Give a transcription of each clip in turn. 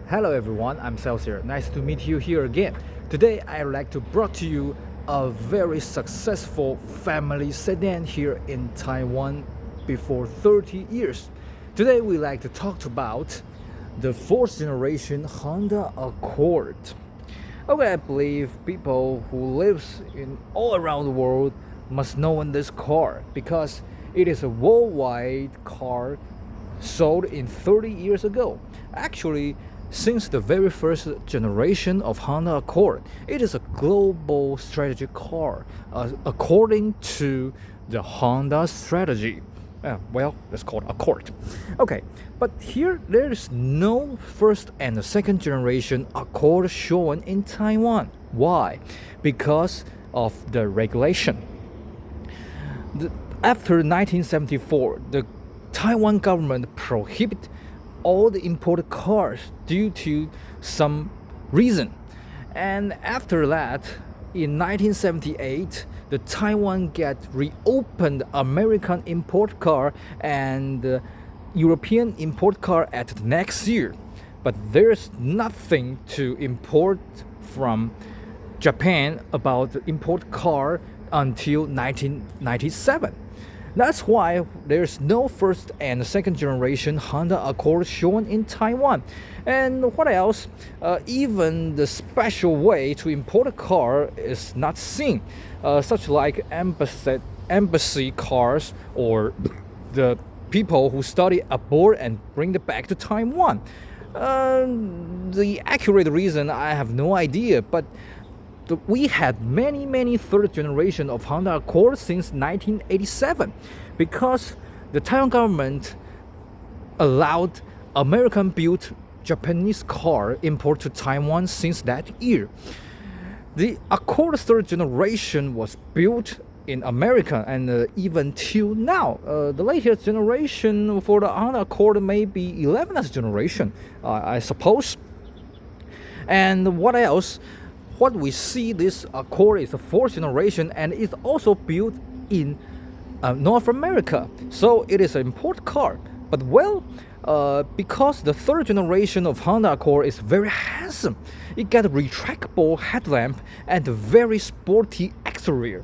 Hello everyone, I'm Celsius. Nice to meet you here again. Today I'd like to brought to you a very successful family sedan here in Taiwan before 30 years. Today we like to talk about the fourth generation Honda Accord. Okay, I believe people who lives in all around the world must know this car because it is a worldwide car sold in 30 years ago. Actually, since the very first generation of Honda Accord, it is a global strategy car according to the Honda strategy. It's called Accord. Okay, but here there is no first and second generation Accord shown in Taiwan. Why? Because of the regulation. After 1974, the Taiwan government prohibited all the imported cars due to some reason. And after that, in 1978, the Taiwan get reopened American import car and European import car at the next year. But there's nothing to import from Japan about the import car until 1997. That's why there's no first and second generation Honda Accord shown in Taiwan. And what else? Even the special way to import a car is not seen, such like embassy cars or the people who study abroad and bring it back to Taiwan. The accurate reason I have no idea, but we had many third generation of Honda Accord since 1987 because the Taiwan government allowed American built Japanese car import to Taiwan since that year. The Accord third generation was built in America and even till now. The latest generation for the Honda Accord may be 11th generation, I suppose. And what else? What we see this Accord is a fourth generation and it's also built in North America. So it is an import car. But because the third generation of Honda Accord is very handsome, it got a retractable headlamp and a very sporty exterior.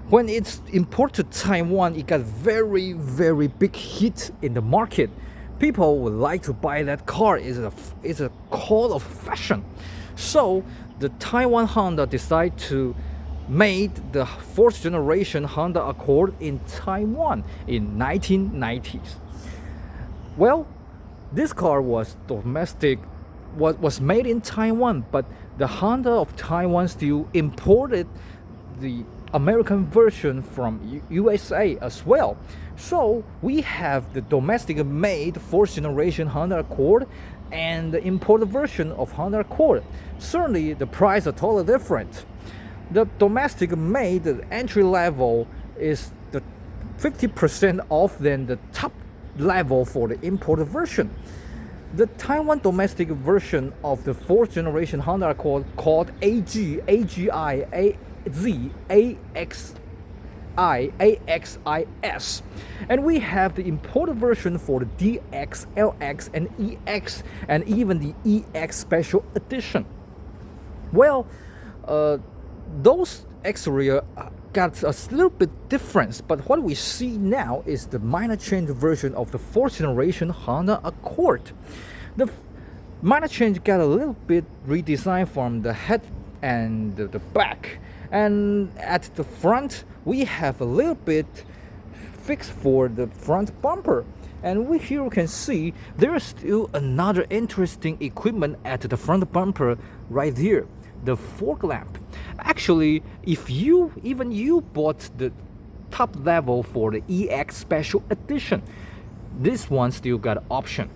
When it's imported to Taiwan, it got very big hit in the market. People would like to buy that car. It's a call of fashion. So the Taiwan Honda decided to make the fourth generation Honda Accord in Taiwan in 1990s. Well, this car was made in Taiwan, but the Honda of Taiwan still imported the American version from USA as well. So we have the domestic made fourth generation Honda Accord and the imported version of Honda Accord. Certainly the price are totally different. The domestic made entry level is the 50% off than the top level for the imported version. The Taiwan domestic version of the fourth generation Honda Accord called AXi-S, and we have the imported version for the DX, LX, and EX, and even the EX Special Edition. Well, those exterior got a little bit difference, but what we see now is the minor change version of the fourth generation Honda Accord. The minor change got a little bit redesigned from the head and the back. And at the front, we have a little bit fixed for the front bumper. And here you can see there is still another interesting equipment at the front bumper right there, the fog lamp. Actually, if you bought the top level for the EX Special Edition, this one still got option.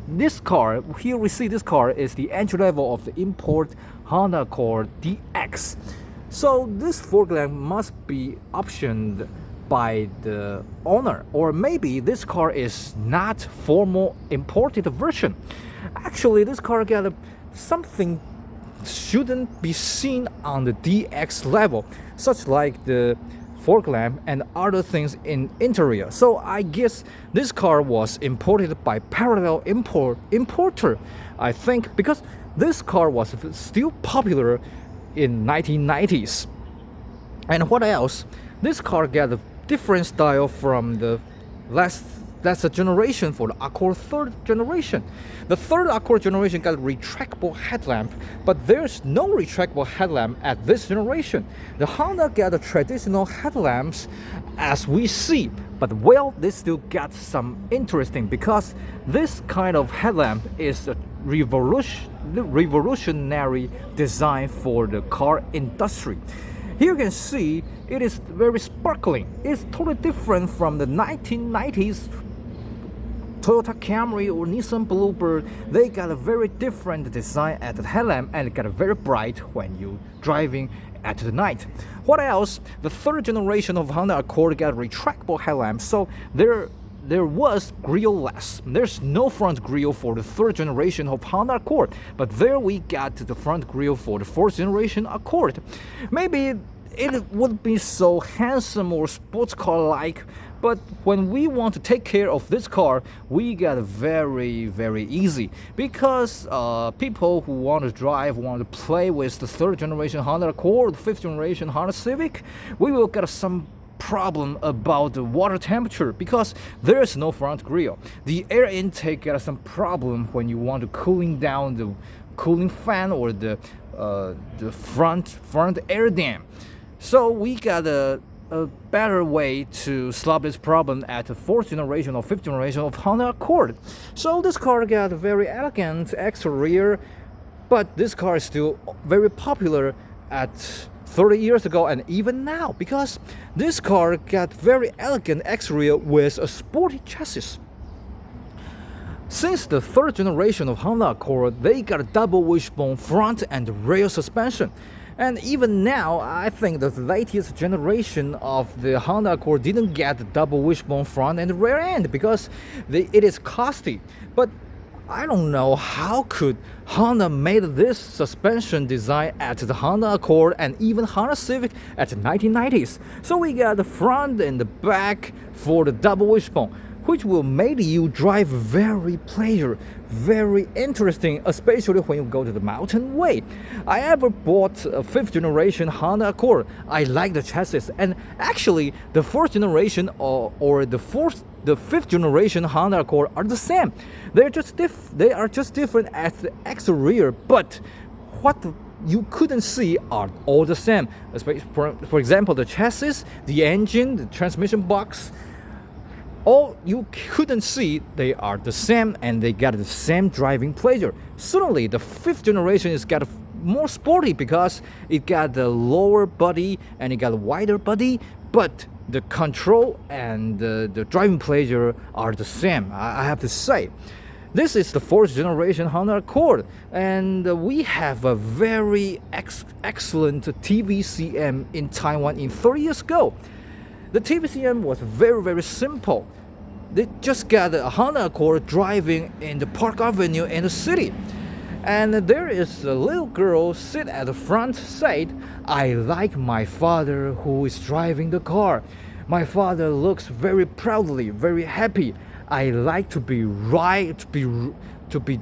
This car, here we see this car is the entry level of the import Honda Accord DX. So this fog lamp must be optioned by the owner, or maybe this car is not formal imported version. Actually, this car got something shouldn't be seen on the DX level, such like the fog lamp, and other things in interior. So I guess this car was imported by parallel importer, I think, because this car was still popular in 1990s. And what else? This car got a different style from the last generation for the Accord third generation. The third Accord generation got a retractable headlamp, but there's no retractable headlamp at this generation. The Honda got the traditional headlamps as we see, but well, they still got some interesting because this kind of headlamp is a revolutionary design for the car industry. Here you can see it is very sparkling. It's totally different from the 1990s Toyota Camry or Nissan Bluebird. They got a very different design at the headlamp, and it got very bright when you driving at the night. What else? The third generation of Honda Accord got retractable headlamp, so there was grille-less. There's no front grille for the third generation of Honda Accord, but there we got the front grille for the fourth generation Accord. Maybe it would be so handsome or sports car-like, but when we want to take care of this car, we got very, very easy, because people who want to drive, want to play with the third generation Honda Accord, the fifth generation Honda Civic, we will get some problem about the water temperature because there is no front grille. The air intake got some problem when you want to cooling down the cooling fan or the front air dam. So we got a better way to solve this problem at the fourth generation or fifth generation of Honda Accord. So this car got a very elegant exterior, but this car is still very popular at 30 years ago and even now, because this car got very elegant exterior with a sporty chassis. Since the third generation of Honda Accord, they got a double wishbone front and rear suspension. And even now, I think the latest generation of the Honda Accord didn't get the double wishbone front and rear end because it is costly. But I don't know how could Honda made this suspension design at the Honda Accord and even Honda Civic at the 1990s. So we got the front and the back for the double wishbone, which will make you drive very pleasure, very interesting, especially when you go to the mountain way. I ever bought a fifth generation Honda Accord. I like the chassis, and actually the fourth generation or the fifth generation Honda Accord are the same. They are just different at the exterior, but what you couldn't see are all the same. For example, the chassis, the engine, the transmission box. All you couldn't see, they are the same and they got the same driving pleasure. Certainly, the fifth generation is got more sporty because it got the lower body and it got a wider body, but the control and the driving pleasure are the same, I have to say. This is the fourth generation Honda Accord, and we have a very excellent TVCM in Taiwan in 30 years ago. The TVCM was very, very simple. They just got a Honda Accord driving in the Park Avenue in the city. And there is a little girl sit at the front side. I like my father who is driving the car. My father looks very proudly, very happy. I like to be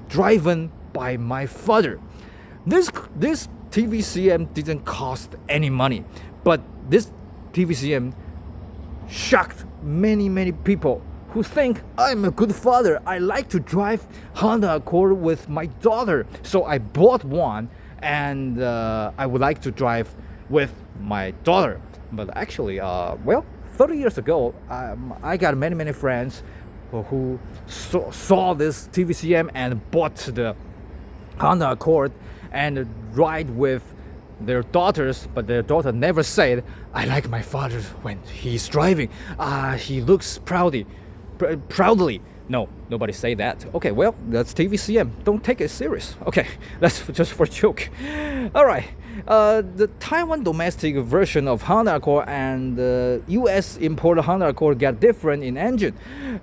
driven by my father. This TVCM didn't cost any money, but this TVCM shocked many people who think I'm a good father. I like to drive Honda Accord with my daughter, so I bought one, and I would like to drive with my daughter. But actually, 30 years ago, I got many friends who saw this TVCM and bought the Honda Accord and ride with their daughters, but their daughter never said, I like my father when he's driving. He looks proudly. No, nobody say that. Okay, well, that's TVCM. Don't take it serious. Okay, that's just for a joke. All right. The Taiwan domestic version of Honda Accord and the US imported Honda Accord got different in engine.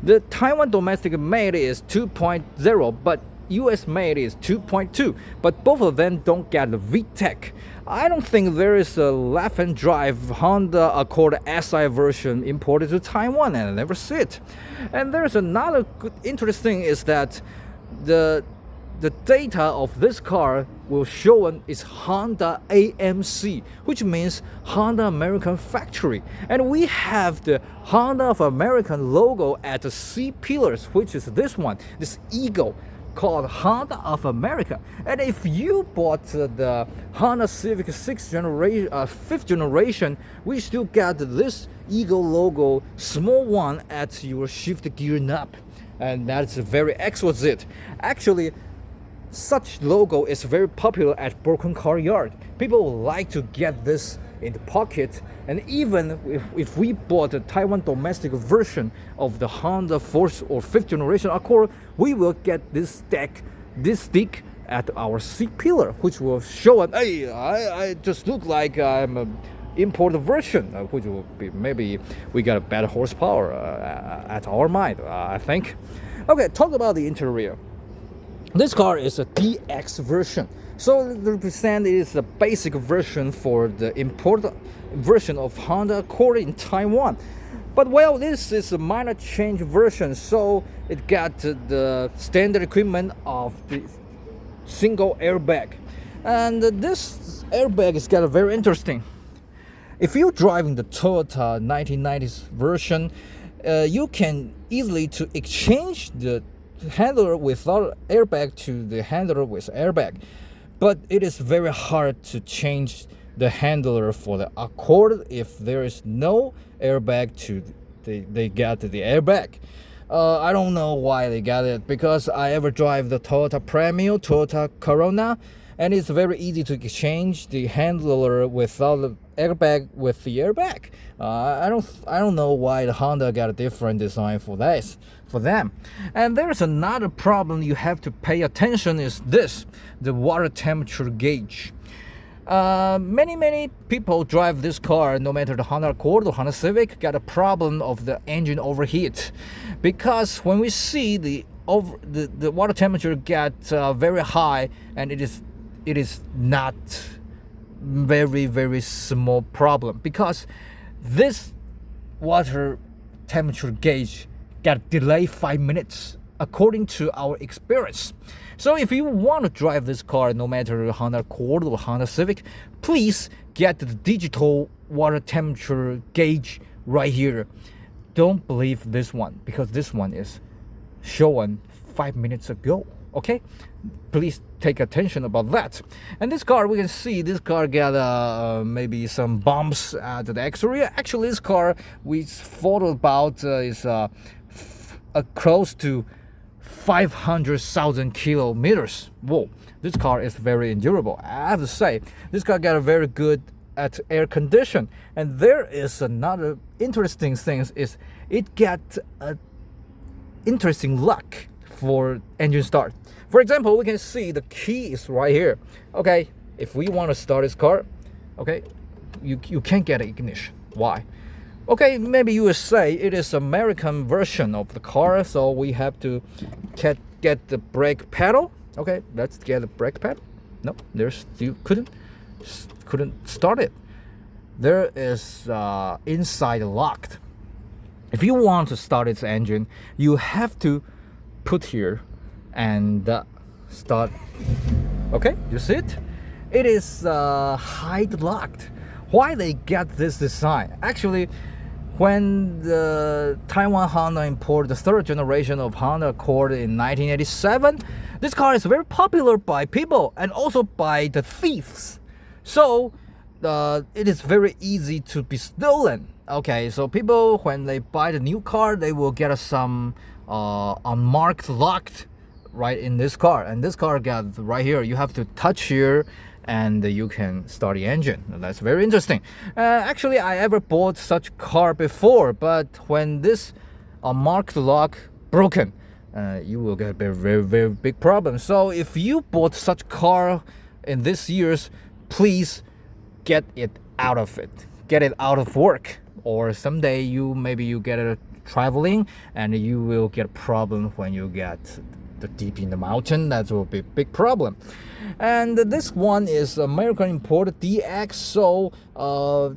The Taiwan domestic made is 2.0, but US made is 2.2, but both of them don't get the VTEC. I don't think there is a left-hand drive Honda Accord SI version imported to Taiwan, and I never see it. And there's another good interesting is that the data of this car will show is Honda AMC, which means Honda American Factory. And we have the Honda of American logo at the C pillars, which is this one, this eagle called Honda of America. And if you bought the Honda Civic 5th generation, we still get this eagle logo, small one at your shift gear knob. And that's very exquisite. Actually, such logo is very popular at broken car yard. People like to get this in the pocket, and even if we bought a Taiwan domestic version of the Honda 4th or 5th generation Accord, we will get this stick at our seat pillar, which will show it, hey, I just look like I'm a imported version, which will be maybe we got a better horsepower at our mind, I think. Okay, talk about the interior. This car is a DX version, so it represents it is the basic version for the imported version of Honda Accord in Taiwan. But well, this is a minor change version, so it got the standard equipment of the single airbag. And this airbag is got a very interesting. If you're driving the Toyota 1990s version, you can easily to exchange the handler without airbag to the handler with airbag, but it is very hard to change the handler for the Accord if there is no airbag to they got the airbag. I don't know why they got it, because I ever drive the Toyota Premio, Toyota Corona, and it's very easy to exchange the handler without the airbag with the airbag. I don't know why the Honda got a different design for them. And there's another problem you have to pay attention is this, the water temperature gauge. Many people drive this car, no matter the Honda Accord or Honda Civic, got a problem of the engine overheat, because when we see the water temperature get very high, and it is not very small problem, because this water temperature gauge got delayed 5 minutes according to our experience. So if you want to drive this car, no matter Honda Accord or Honda Civic, please get the digital water temperature gauge right here. Don't believe this one, because this one is shown 5 minutes ago. Okay, please take attention about that. And this car, we can see this car got maybe some bumps at the exterior. Actually, this car we thought about is close to 500,000 kilometers. Whoa, this car is very endurable. I have to say, this car got a very good at air condition. And there is another interesting thing is it got a interesting lock for engine start. For example, we can see the key is right here. Okay, if we want to start this car, okay, you can't get ignition. Why? Okay, maybe you will say it is American version of the car, so we have to get the brake pedal. Okay, let's get the brake pedal. No, there's you couldn't start it. There is inside locked. If you want to start its engine, you have to put here and start. Okay, you see it? It is hide locked. Why they got this design? Actually, when the Taiwan Honda imported the 3rd generation of Honda Accord in 1987, this car is very popular by people and also by the thieves. So it is very easy to be stolen. Okay, so people, when they buy the new car, they will get some unmarked locked right in this car. And this car got right here. You have to touch here and you can start the engine. That's very interesting. Actually, I ever bought such car before, but when this unmarked lock broken, you will get a very big problem. So if you bought such car in this years, please get it out of it. Get it out of work. Or someday maybe you get it traveling and you will get a problem when you get deep in the mountain, that will be a big problem. And this one is American imported DX, so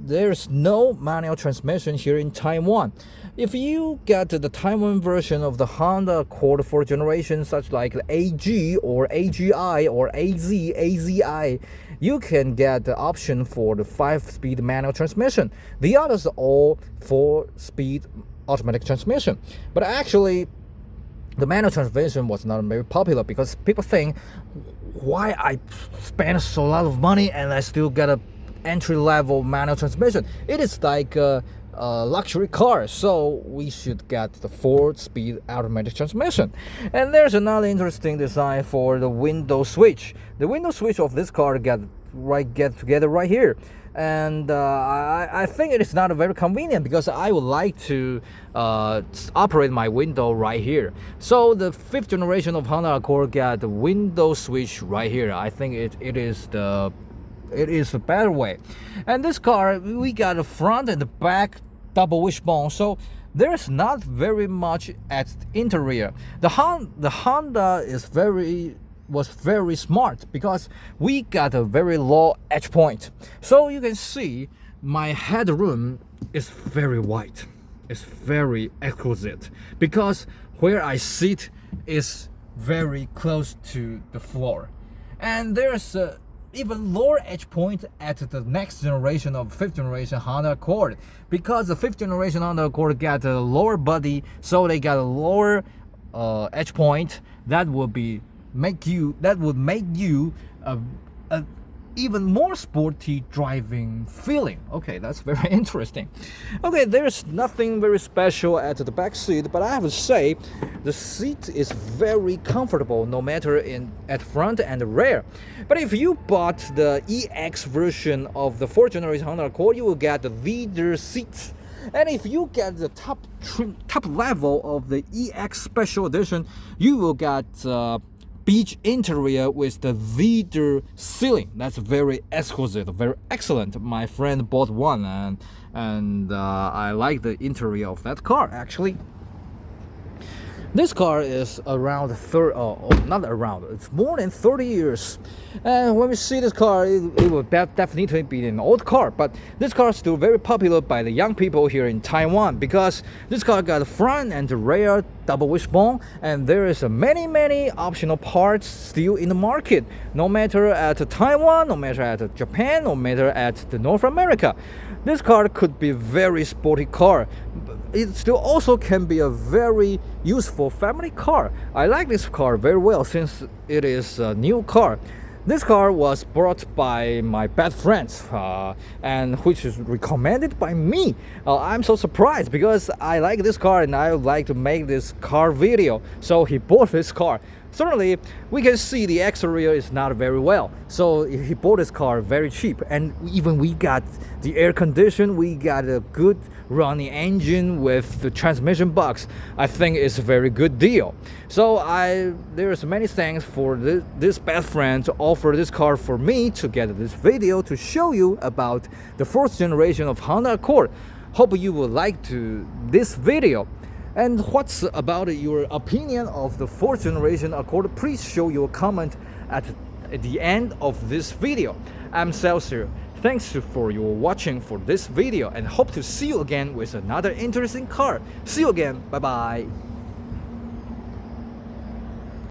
there's no manual transmission here in Taiwan. If you get the Taiwan version of the Honda Accord 4th generation, such like the AG or AGI or AZI, you can get the option for the 5-speed manual transmission. The others are all 4-speed automatic transmission. But actually, the manual transmission was not very popular because people think, why I spend so lot of money and I still get a entry-level manual transmission? It is like a luxury car, so we should get the 4-speed automatic transmission. And there's another interesting design for the window switch. The window switch of this car get together right here. And I think it is not very convenient because I would like to operate my window right here. So the 5th generation of Honda Accord got the window switch right here. I think it is a better way. And this car, we got the front and the back double wishbone, so there's not very much at the interior. The Honda was very smart because we got a very low edge point. So you can see my headroom is very wide. It's very exquisite because where I sit is very close to the floor. And there's a even lower edge point at the next generation of 5th generation Honda Accord, because the 5th generation Honda Accord got a lower body, so they got a lower edge point that would make you a even more sporty driving feeling. Okay, that's very interesting. Okay, there's nothing very special at the back seat, but I have to say the seat is very comfortable no matter at front and the rear. But if you bought the EX version of the 4th generation Honda Accord, you will get the leather seats. And if you get the top level of the EX Special Edition, you will get beach interior with the leather ceiling. That's very exquisite, very excellent. My friend bought one, and I like the interior of that car actually. This car is around it's more than 30 years. And when we see this car, it will definitely be an old car. But this car is still very popular by the young people here in Taiwan because this car got the front and the rear double wishbone, and there is many optional parts still in the market. No matter at Taiwan, no matter at Japan, no matter at the North America. This car could be a very sporty car. It still also can be a very useful family car. I like this car very well since it is a new car. This car was brought by my best friends, and which is recommended by me. I'm so surprised because I like this car and I would like to make this car video. So he bought this car. Certainly, we can see the exterior is not very well. So he bought this car very cheap, and even we got the air condition, we got a good running engine with the transmission box. I think it's a very good deal. So there's many thanks for this best friend to offer this car for me to get this video to show you about the 4th generation of Honda Accord. Hope you will like this video. And what's about your opinion of the 4th generation Accord? Please show your comment at the end of this video. I'm Celsius. Thanks for your watching for this video and hope to see you again with another interesting car. See you again. Bye bye.